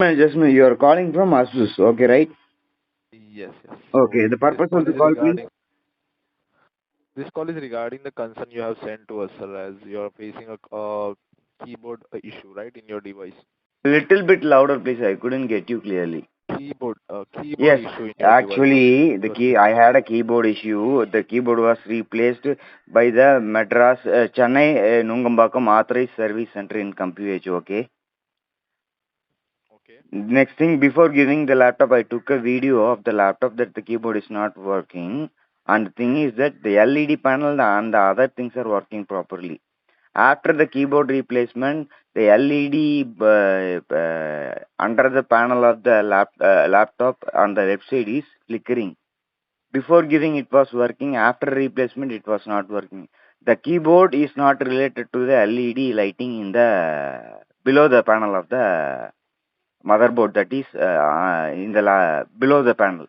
Just me. You are calling from Asus, okay, right? Yes, yes. Okay. So The purpose of the call, please. this call is regarding the concern you have sent to us, sir, as you are facing a keyboard issue, right, in your device. Little bit louder, please. I couldn't get you clearly. Keyboard Yes, issue in your device. actually, the Your key. I had a keyboard issue. The keyboard was replaced by the Madras Chennai Nungambakam Authorized Service Center in CompuH. Okay. okay, Next thing, before giving the laptop, I took a video of the laptop that the keyboard is not working. And the thing is that the LED panel and the other things are working properly. After the keyboard replacement, the LED under the panel of the laptop on the left side is flickering. Before giving it was working, after replacement it was not working. The keyboard is not related to the LED lighting in the below the panel of the motherboard, that is in the below the panel.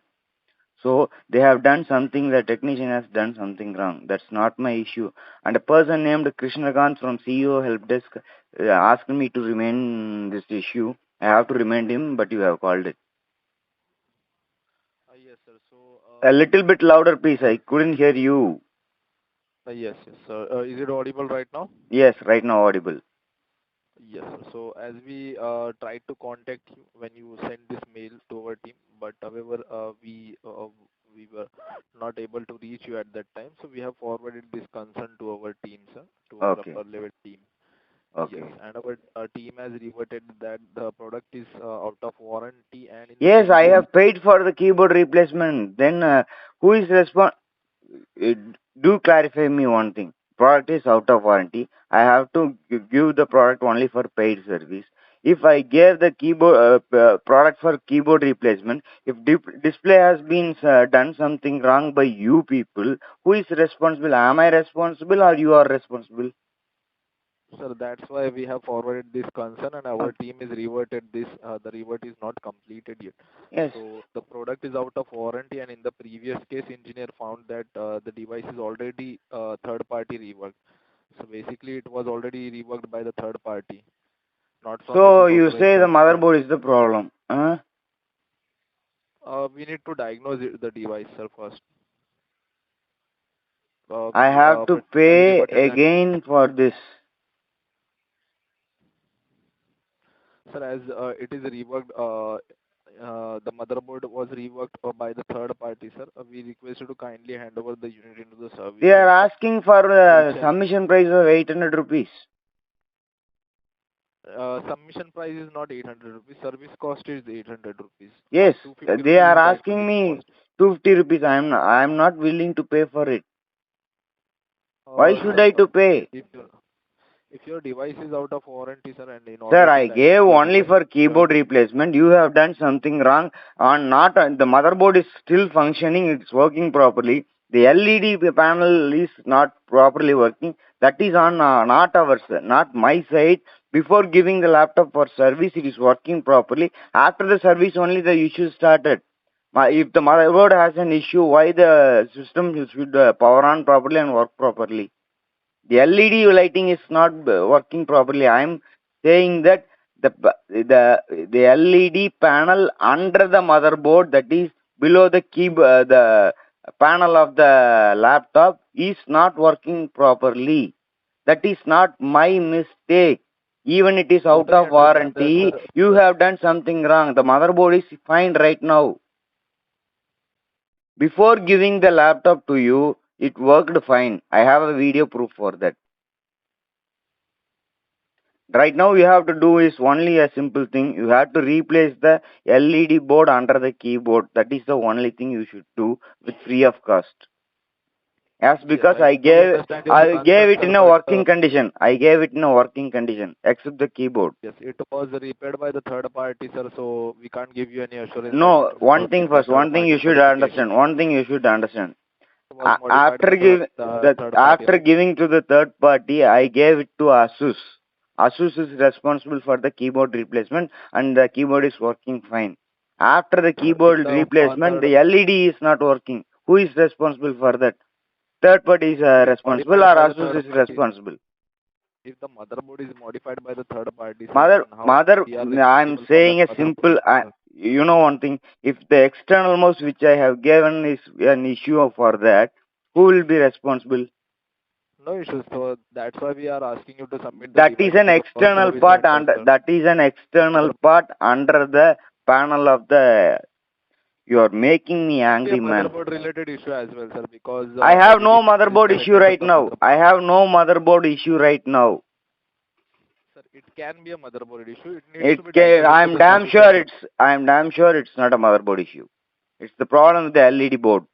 So they have done something, the technician has done something wrong. That's not my issue. And a person named Krishnakant from CEO help desk asked me to remain this issue. I have to remind him, but you have called it. yes, sir. So, A little bit louder, please. I couldn't hear you. yes, yes, sir. Is it audible right now? Yes, right now audible. Yes, sir. So, as we tried to contact you when you sent this mail to our team, but however, we were not able to reach you at that time. So, we have forwarded this concern to our team, sir, to our Okay, upper level team. Yes, okay. and our team has reverted that the product is out of warranty, and in the Yes, I previous. have paid for the keyboard replacement. Then who is Uh, do clarify me one thing. Product is out of warranty. I have to give the product only for paid service. If I gave the keyboard product for keyboard replacement, if display has been done something wrong by you people, who is responsible? Am I responsible or you are responsible? Sir, that's why we have forwarded this concern, and our Uh, team is reverted this. The revert is not completed yet. yes. So the product is out of warranty, and in the previous case, engineer found that the device is already third-party reworked. So basically, it was already reworked by the third party, not from So Asus you authorized say the service center. motherboard is the problem. We need to diagnose the device, sir, first. I have Our to team has pay reverted that. again for this. Sir, as it is reworked, the motherboard was reworked by the third party, sir. We request you to kindly hand over the unit into the service They are center. asking for We'll check. submission price of 800 rupees. Submission price is not 800 rupees. Service cost is 800 rupees. Yes, 250 they rupees are is the asking acquisition me cost. 250 rupees. I am not willing to pay for it. Why should Sir, I to pay? if your device is out of warranty, sir, and in Sir, order to I diagnose gave the only device, for you have keyboard replacement. You have done something wrong. On not the motherboard is still functioning. It's working properly. The LED panel is not properly working. That is on not ours, not my side. Before giving the laptop for service, it is working properly. After the service, only the issue started. If the motherboard has an issue, why the system should power on properly and work properly? The LED lighting is not working properly. I am saying that the LED panel under the motherboard, that is below the the panel of the laptop, is not working properly. That is not my mistake. Even it is out totally of understand that, warranty, sir. you have done something wrong. The motherboard is fine right now. Before giving the laptop to you, it worked fine. I have a video proof for that. Right now you have to do is only a simple thing. You have to replace the LED board under the keyboard. That is the only thing you should do with free of cost. As Yes, because I totally understand your I gave concern, it sir, in a but working condition. I gave it in a working condition, except the keyboard. yes, it was repaired by the third party, sir, so we can't give you any assurance that it No, one was thing by first. third One thing party you should modification. understand. One thing you should understand. It was modified by the third party, After right? giving to the third party, I gave it to Asus. Asus is responsible for the keyboard replacement, and the keyboard is working fine. After the Sir, in keyboard the replacement, third, the LED is not working. Who is responsible for that? Third party is it is responsible, modified or by the Asus third is party. responsible? if the motherboard is modified by the third party, sir, Mother, then how mother, we are I'm responsible for that saying a motherboard simple, issue, sir? you know one thing, if the external mouse which I have given is an issue for that, who will be responsible? No issues. So that's why we are asking you to submit the That is device an to our external service part, center, and sir. that is an external Sir, part under the panel of the. You are making me can be a angry, man. motherboard related issue as well, sir, because I have LED no is motherboard issue connected to right the now. I motherboard. have no motherboard issue right now. Sir, it can be a motherboard issue. It needs It to be can, diagnosed to the service center. I'm damn sure it's not a motherboard issue. It's the problem with the LED board.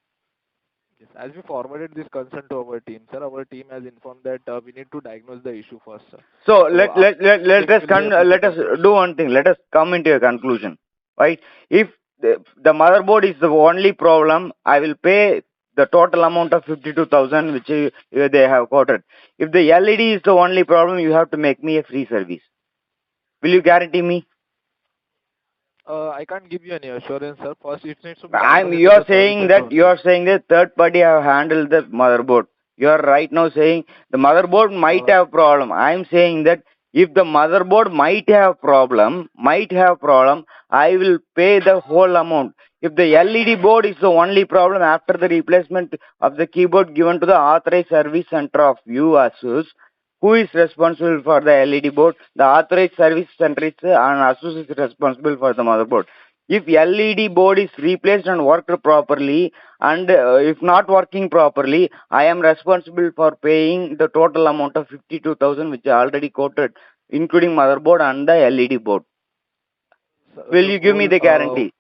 Yes, as we forwarded this concern to our team, sir, our team has informed that we need to diagnose the issue first, sir. So So after let diagnosing, us we'll be able to let us confirm. do one thing. Let us come into a conclusion, right? If the motherboard is the only problem, I will pay the total amount of 52,000 which they have quoted. If the LED is the only problem, you have to make me a free service. Will you guarantee me? I can't give you any assurance, sir. First, it needs to be diagnosed into You're the service saying center that only. third party have handled the motherboard. You're right now saying the motherboard might Uh, have problem. I'm saying that if the motherboard might have problem, I will pay the whole amount. If the LED board is the only problem after the replacement of the keyboard given to the authorized service center of you, Asus, who is responsible for the LED board? The authorized service center is and Asus is responsible for the motherboard. If LED board is replaced and worked properly, and if not working properly, I am responsible for paying the total amount of 52,000 which I already quoted, including motherboard and the LED board. so Will you give me the guarantee?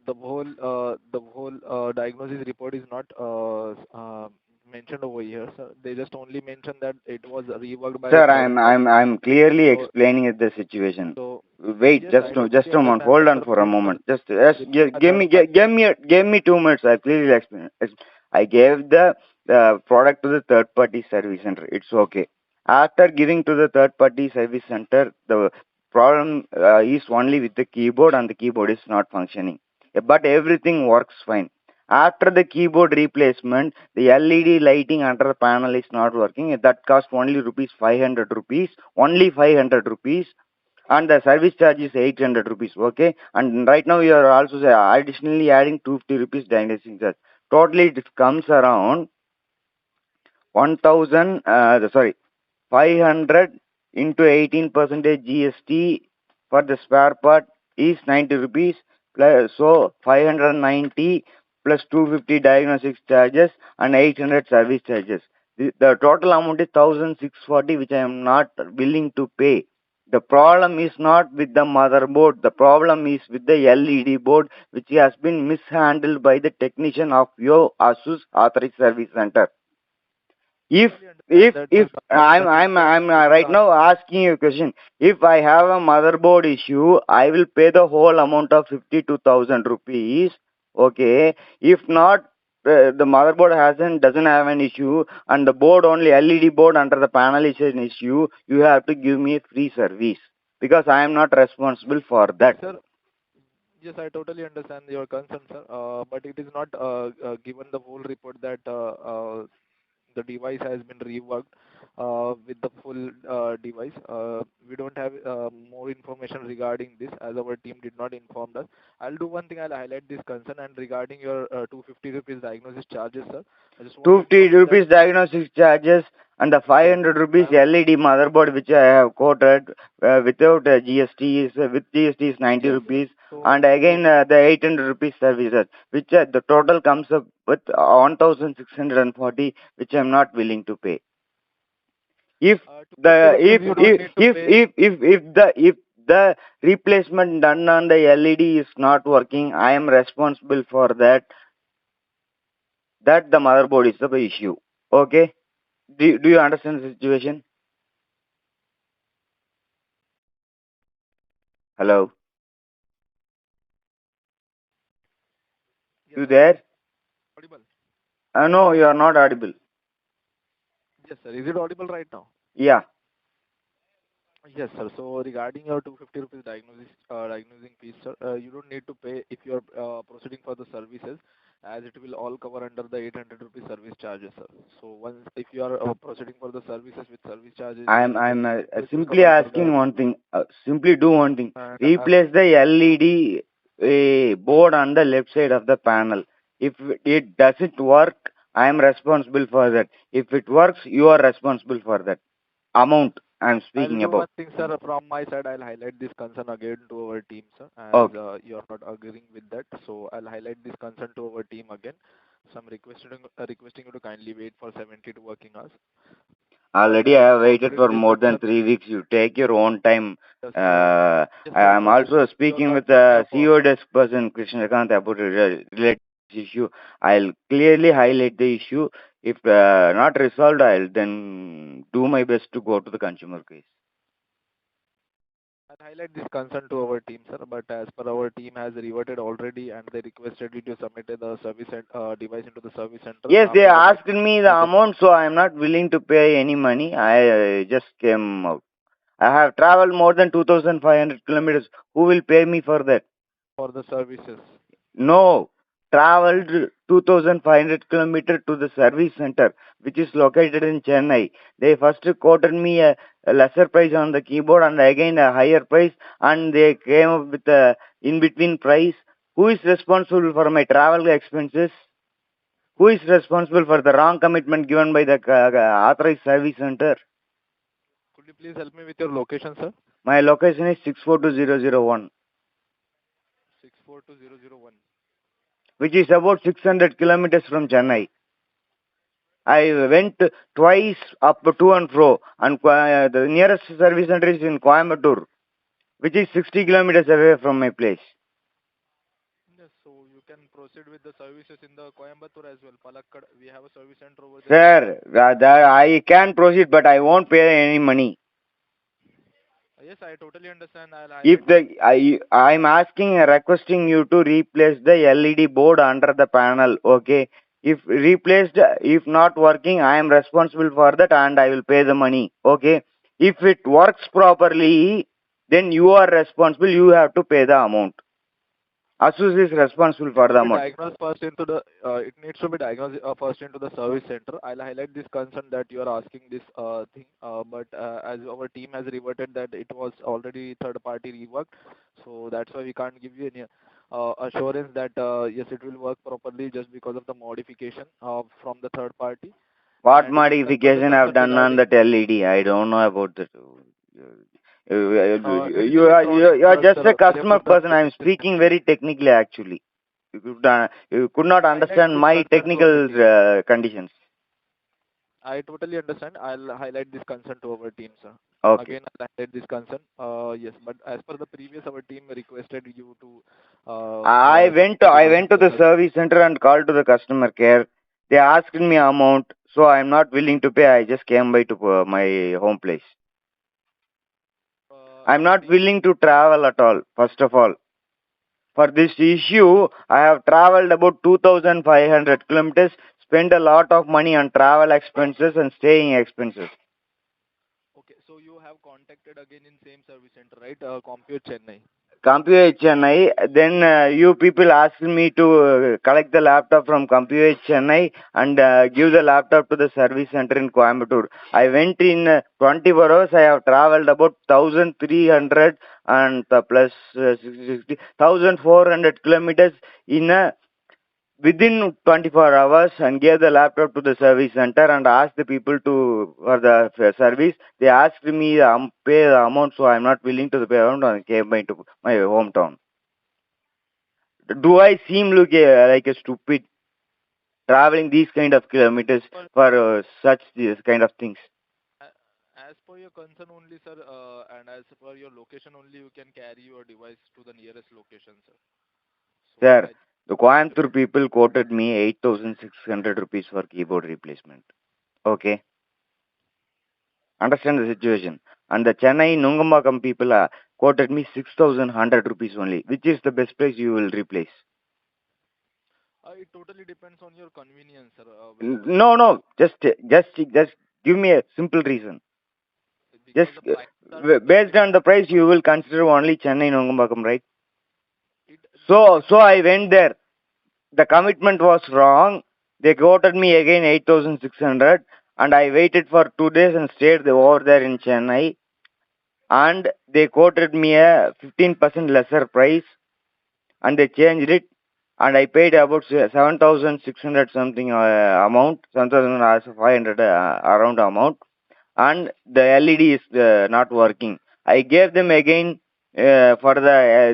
the whole diagnosis report is not mentioned over here, sir. They just only mentioned that it was reworked by the Sir, third party. I'm clearly So, explaining the situation. so Wait, yes, I just totally a moment. understand Hold that, on sir. for a It was moment. Just reworked by third party. give me 2 minutes. I clearly explain. I gave the product to the third party service center. It's okay. After giving to the third party service center, the problem is only with the keyboard, and the keyboard is not functioning. But everything works fine. After the keyboard replacement, the LED lighting under the panel is not working. That cost only rupees 500 rupees. Only 500 rupees, and the service charge is 800 rupees. Okay, and right now you are also additionally adding 250 rupees diagnostic charge. Totally it comes around 1000, sorry, 500 into 18 percentage GST for the spare part is 90 rupees, plus so 590 plus 250 diagnostics charges and 800 service charges. The total amount is 1640, which I am not willing to pay. The problem is not with the motherboard. The problem is with the LED board, which has been mishandled by the technician of your Asus authorized service center. if Totally understand that, if sir. The I'm thing is, right now asking you a question. If I have a motherboard issue, I will pay the whole amount of 52,000 rupees. Okay, if not, the motherboard doesn't have an issue, and the board only LED board under the panel is an issue, you have to give me a free service, because I am not responsible for yes, that. sir. Yes, I totally understand your concern, sir. But it is not given the whole report that the device has been reworked with the full device. We don't have more information regarding this, as our team did not inform us. I'll do one thing. I'll highlight this concern, and regarding your 250 rupees diagnosis charges, sir, I just want to 250 inform you that rupees diagnostic charges and the yes, 500 rupees I'm LED motherboard which I have quoted without GST is with GST is 90 yes. rupees, and So again the 800 rupees services, which the total comes up with 1640, which I am not willing to pay. If 250 rupees you don't need to pay. if the replacement done on the LED is not working, I am responsible for that. That the motherboard is the issue. Okay. Do you understand the situation? Hello? Yes, You sir. Am I there? audible? No, you are not audible. Yes, sir. Is it audible right now? Yeah. Yes, sir. So regarding your 250 rupees diagnosing fees, sir, you don't need to pay if you are proceeding for the services. as it will all cover under the 800 rupees service charges, sir. So once if you are proceeding for the services with service charges, I'm it will simply cover under asking the one thing. Simply do one thing. and Replace the LED board on the left side of the panel. If it doesn't work, I am responsible for that. If it works, you are responsible for that amount I'm I'll speaking do about. one thing, sir. From my side, I'll highlight this concern again to our team, sir, as Okay. you're not agreeing with that. So I'll highlight this concern to our team again. So I'm requesting you to kindly wait for 70 to working hours. But Already as I you have have waited forwarded for this more than concern, 3 weeks. You take your own time. yes, yes, I sir. am But also it's your speaking with concern. We the have CEO followed. desk person, Krishnakant, about related this issue. I'll clearly highlight the issue. If not resolved, I'll then do my best to go to the consumer case. I'll highlight this concern to our team, sir. But as per our team has reverted already, and they requested you to submit the device into the service center Yes, they after the asked modification me the will be done amount, so I am not willing to pay any money. I just came out. I have traveled more than 2,500 kilometers. Who will pay me for that? for the services. No, traveled 2,500 kilometers to the service center, which is located in Chennai. They first quoted me a lesser price on the keyboard and again a higher price, and they came up with a in between price. Who is responsible for my travel expenses? Who is responsible for the wrong commitment given by the authorized service center? Could you please help me with your location, sir? My location is 642001, 642001. which is about 600 kilometers from Chennai. I went twice up to and fro, and the nearest service center is in Coimbatore, which is 60 kilometers away from my place. Yes, so you can proceed with the services in the Coimbatore as well. Palakkad, we have a service center over there as well. Sir, I can proceed, but I won't pay any money. Yes, I totally understand. I'll If highlight this. I'm asking, requesting you to replace the LED board under the panel, okay? If replaced, if not working, I am responsible for that and I will pay the money, okay? If it works properly, then you are responsible. You have to pay the amount. Asus is responsible Needs for to the be amount. diagnosed first into the. It needs to be diagnosed first into the service center. I'll highlight this concern that you are asking this thing. But as our team has reverted that it was already third party reworked, so that's why we can't give you any assurance that yes it will work properly just because of the modification from the third party. What And as per your modification I've concern done on regarding that LED? I don't know about that. it is electronic You are products, just a sir. They customer remove the person. I'm switches speaking system. very technically actually. You could not I'll highlight understand this my concern to our technical team. conditions. I totally understand. I'll highlight this concern to our team, sir. Okay. Again, I'll highlight this concern. Yes, but as per the previous, our team requested you to submit the I device went to into the the service. service center and called to the customer care. They asked me amount, so I'm not willing to pay. I just came by to my home place. I'm Our not team willing to travel at all, first of all. For this issue, I have traveled about 2,500 kilometers, spent a lot of money on travel expenses and staying expenses. okay, so you have contacted again in same service center, right? Compute Chennai. Computer Chennai, then you people asked me to collect the laptop from Computer Chennai and give the laptop to the service center in Coimbatore. I went in 24 hours. I have traveled about 1,300 and plus 1,400 kilometers in within 24 hours and gave the laptop to the service center and asked the people to for the service. They asked me pay the amount, so I'm not willing to pay amount and came back to my hometown. Do I seem like a stupid traveling these kind of kilometers But for such these kind of things? uh, as per your concern only, sir, and as per your location only, you can carry your device to the nearest location, sir. So Sir, the Coimbatore people quoted me 8,600 rupees for keyboard replacement. Okay, understand the situation. And the Chennai Nungambakam people quoted me 6,100 rupees only. Which is the best price you will replace? it totally depends on your convenience, sir. Whichever you No, prefer. no, just give me a simple reason. Just Because the prices are totally based on the different. price, you will consider only Chennai Nungambakam, right? It So depends. I went there. The commitment was wrong. They quoted me again 8,600, and I waited for 2 days and stayed over there in Chennai. And they quoted me a 15% lesser price, and they changed it, and I paid about 7,600 something amount, 7,500 around amount, and the LED is not working. I gave them again for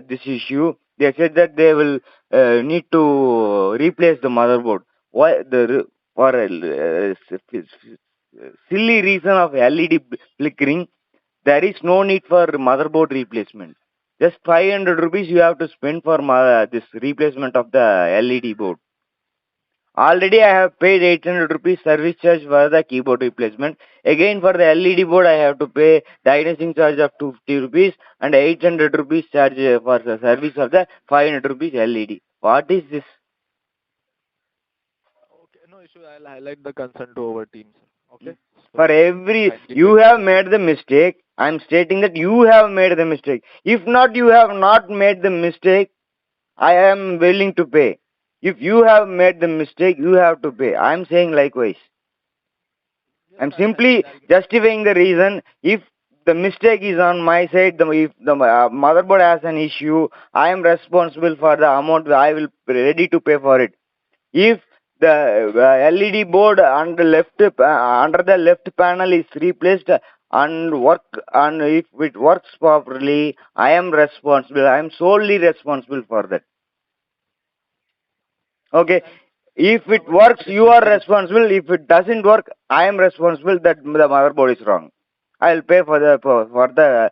this issue. They said that they will need to replace the motherboard. Why for a silly reason of LED flickering, there is no need for motherboard replacement. Just 500 rupees you have to spend for this replacement of the LED board. Already I have paid 800 rupees service charge for the keyboard replacement. Again for the LED board I have to pay diagnosing charge of 250 rupees and 800 rupees charge for the service of the 500 rupees LED. What is this? Okay, no issue. I'll highlight the concern to our team, sir. Okay, For so every, kindly you take have this. made the mistake. I am stating that you have made the mistake. If not, you have not made the mistake, I am willing to pay. If you have made the mistake, you have to pay. I am saying likewise. Yes, I'm I'll simply I'll justifying the reason. If the mistake is on my side, if the motherboard has an issue, I am responsible for the amount. I will ready to pay for it. If the LED board under the left panel is replaced and if it works properly, I am responsible. I am solely responsible for that. yes, Okay. If sir, it our team works, will you are investigate. responsible. If it doesn't work, I am responsible that the motherboard is wrong. I'll pay for the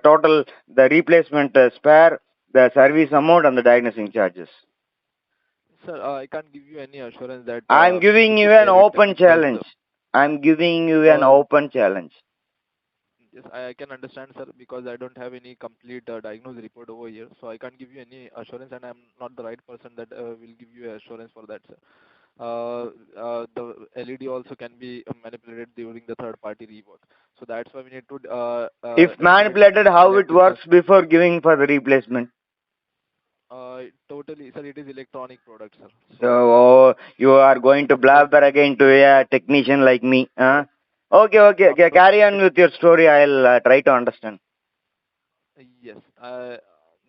total, the replacement spare, the service amount, and the diagnosing charges. Sir, I can't give you any assurance that I'm we giving you could an directly open replace challenge. the. I'm giving you an Uh, open challenge. yes, I can understand, sir, because I don't have any complete diagnosis report over here, so I can't give you any assurance, and I'm not the right person that will give you assurance for that, sir. The LED also can be manipulated during the third party rework. So that's why we need to If escalate manipulated, how highlight it this works before giving for the replacement? totally, sir. It is electronic product, sir. So So you are going to after blabber again to a technician like me, huh? Okay, okay, okay. after Carry on with your story. I'll try to understand. yes,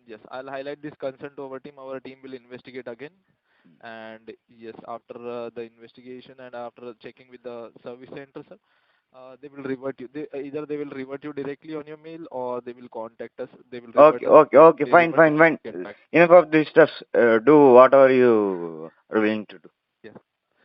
yes, I'll highlight this concern to our team. Our team will investigate again, and yes, after the investigation and after checking with the service center, sir, they will revert you. Either they will revert you directly on your mail or they will contact us. They will Okay, revert us. okay, okay. They Fine, revert fine, us. fine. Get back. Enough of this stuff. Do whatever you are willing to do. Yes.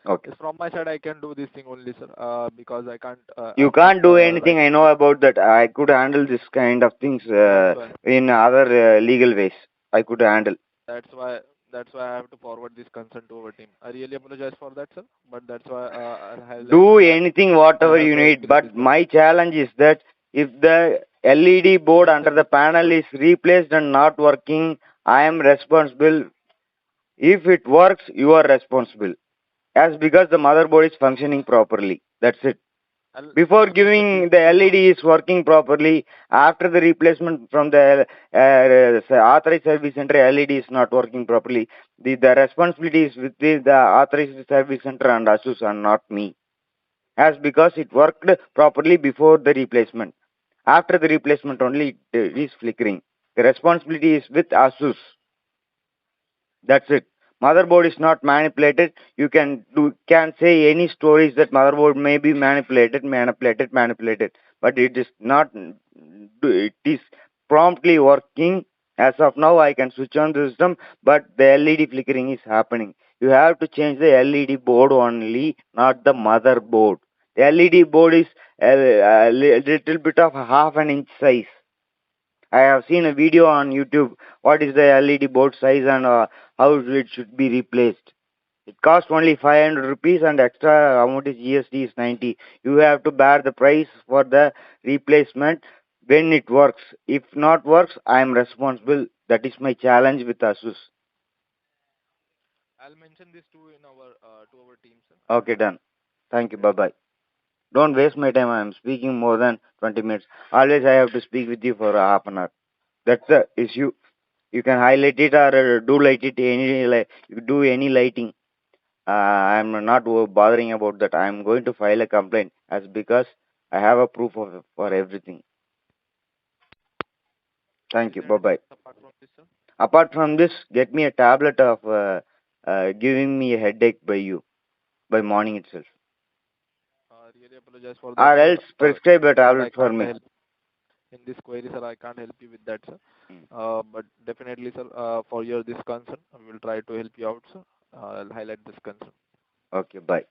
Okay. Yes, from my side, I can do this thing only, sir. Because I can't. You I'm not can't do the anything. right. I know about that. I could handle this kind of things That's why. in other legal ways. I could handle. That's why. That's why I have to forward this concern to our team. I really apologize for that, sir. But that's why I'll highlight Do that anything, I whatever have you to need. escalate this But my concern. challenge is that if the LED board Yes, under sir. the panel is replaced and not working, I am responsible. If it works, you are responsible. As because the motherboard is functioning properly. That's it. Before I'll mention this giving the to. LED is working properly, after the replacement from the authorized service center, LED is not working properly. The responsibility is with the authorized service center and Asus and not me. As because it worked properly before the replacement. After the replacement only it is flickering. The responsibility is with Asus. That's it. Motherboard is not manipulated. You can say any stories that motherboard may be manipulated, but it is not. It is promptly working. As of now, I can switch on the system, but the LED flickering is happening. You have to change the LED board only, not the motherboard. The LED board is a little bit of half an inch size. I have seen a video on YouTube. What is the LED board size and how it should be replaced? It costs only 500 rupees and extra amount is GST is 90. You have to bear the price for the replacement when it works. If not works, I am responsible. That is my challenge with Asus. I'll mention this to our team, sir, Okay, and done. Thank you. yes, Bye bye. Don't waste my time. I am speaking more than 20 minutes. Always I have to speak with you for a half an hour. That's the issue. You can highlight it or do light it any like you do any lighting. I'm not bothering about that. I'm going to file a complaint as because I have a proof of for everything. Thank Is you. there Bye anything bye. else apart from this, sir? Apart from this, get me a tablet of giving me a headache by morning itself, Really apologize for that, or sir. else prescribe a But tablet I for can't me. help in this query, sir. I can't help you with that, sir. Mm. But definitely, sir, for your this concern, I will try to help you out, sir. I'll highlight this concern. Okay. Bye.